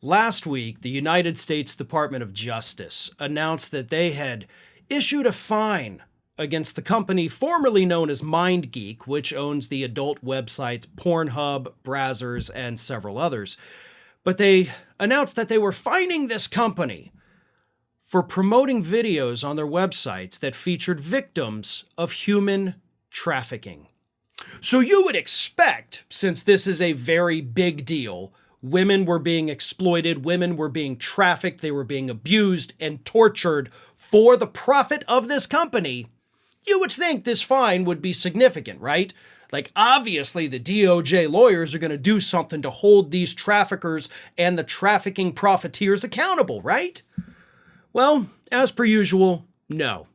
Last week, the United States Department of Justice announced that they had issued a fine against the company formerly known as MindGeek, which owns the adult websites Pornhub, Brazzers, and several others. But they announced that they were fining this company for promoting videos on their websites that featured victims of human trafficking. So you would expect, since this is a very big deal, women were being exploited, women were being trafficked, they were being abused and tortured for the profit of this company, you would think this fine would be significant, right? Like, obviously, the DOJ lawyers are going to do something to hold these traffickers and the trafficking profiteers accountable, right? Well, as per usual, no.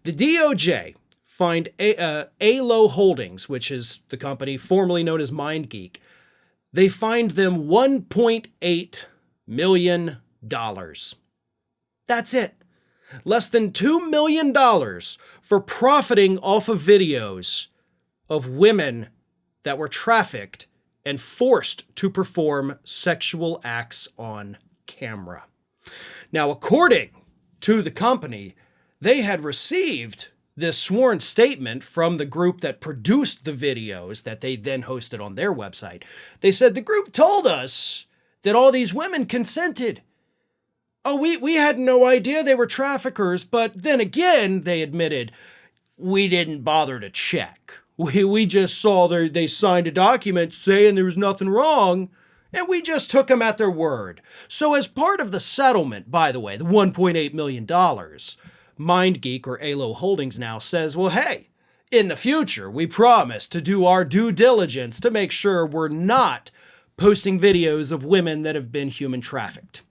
The DOJ fined Alo Holdings, which is the company formerly known as MindGeek. They fined them $1.8 million. That's it. Less than $2 million for profiting off of videos of women that were trafficked and forced to perform sexual acts on camera. Now, according to the company, they had received this sworn statement from the group that produced the videos that they then hosted on their website. They said, the group told us that all these women consented. Oh, we had no idea they were traffickers, but then again, they admitted, we didn't bother to check. We just saw they signed a document saying there was nothing wrong, and we just took them at their word. So as part of the settlement, by the way, the $1.8 million, MindGeek, or Alo Holdings, now says, well, hey, in the future, we promise to do our due diligence to make sure we're not posting videos of women that have been human trafficked.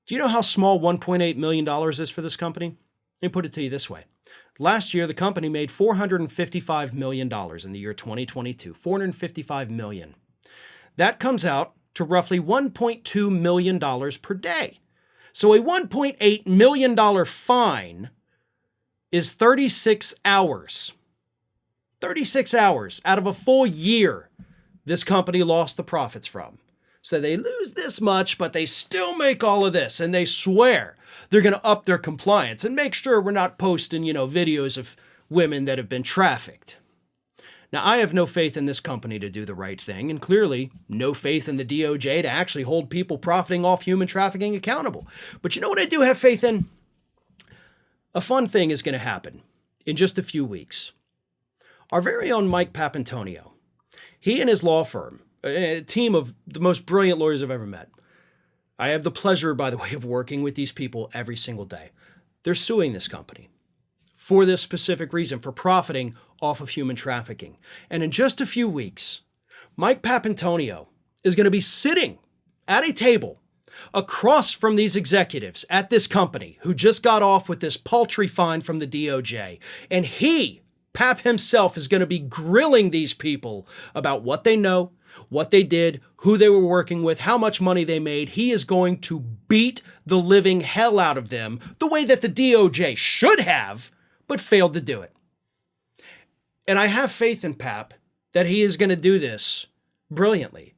Do you know how small $1.8 million is for this company? Let me put it to you this way. Last year, the company made $455 million in the year 2022. $455 million. That comes out to roughly $1.2 million per day. So a $1.8 million fine is 36 hours. 36 hours out of a full year this company lost the profits from. So they lose this much, but they still make all of this, and they swear they're going to up their compliance and make sure we're not posting, videos of women that have been trafficked. Now, I have no faith in this company to do the right thing, and clearly no faith in the DOJ to actually hold people profiting off human trafficking accountable. But you know what I do have faith in? A fun thing is going to happen in just a few weeks. Our very own Mike Papantonio, he and his law firm, a team of the most brilliant lawyers I've ever met. I have the pleasure, by the way, of working with these people every single day. They're suing this company for this specific reason, for profiting off of human trafficking. And in just a few weeks, Mike Papantonio is going to be sitting at a table across from these executives at this company who just got off with this paltry fine from the DOJ. And Pap himself, is going to be grilling these people about what they know, what they did, who they were working with, how much money they made. He is going to beat the living hell out of them the way that the DOJ should have, but failed to do it. And I have faith in Pap that he is going to do this brilliantly.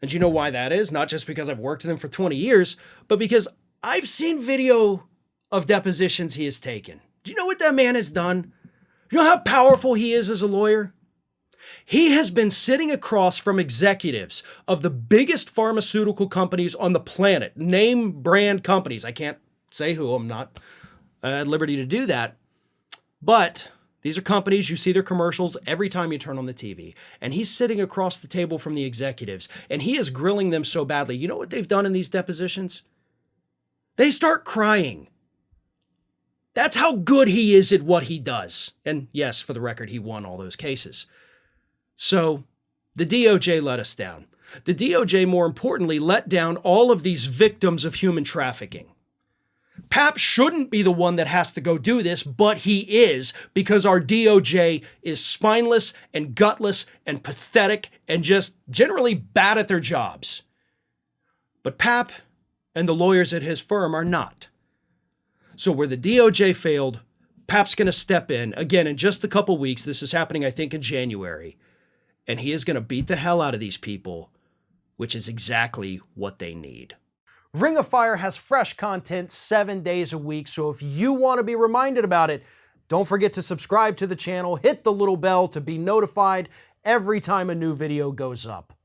And you know why that is? Not just because I've worked with him for 20 years, but because I've seen video of depositions he has taken. Do you know what that man has done? You know how powerful he is as a lawyer? He has been sitting across from executives of the biggest pharmaceutical companies on the planet, name brand companies. I can't say who, I'm not at liberty to do that. But these are companies, you see their commercials every time you turn on the TV. And he's sitting across the table from the executives, and he is grilling them so badly. You know what they've done in these depositions? They start crying. That's how good he is at what he does. And yes, for the record, he won all those cases. So the DOJ let us down. The DOJ, more importantly, let down all of these victims of human trafficking. Pap shouldn't be the one that has to go do this, but he is, because our DOJ is spineless and gutless and pathetic and just generally bad at their jobs. But Pap and the lawyers at his firm are not. So where the DOJ failed, Pap's going to step in, again, in just a couple weeks. This is happening, I think, in January. And he is going to beat the hell out of these people which is exactly what they need. Ring of Fire has fresh content 7 days a week, so if you want to be reminded about it, don't forget to subscribe to the channel, hit the little bell to be notified every time a new video goes up.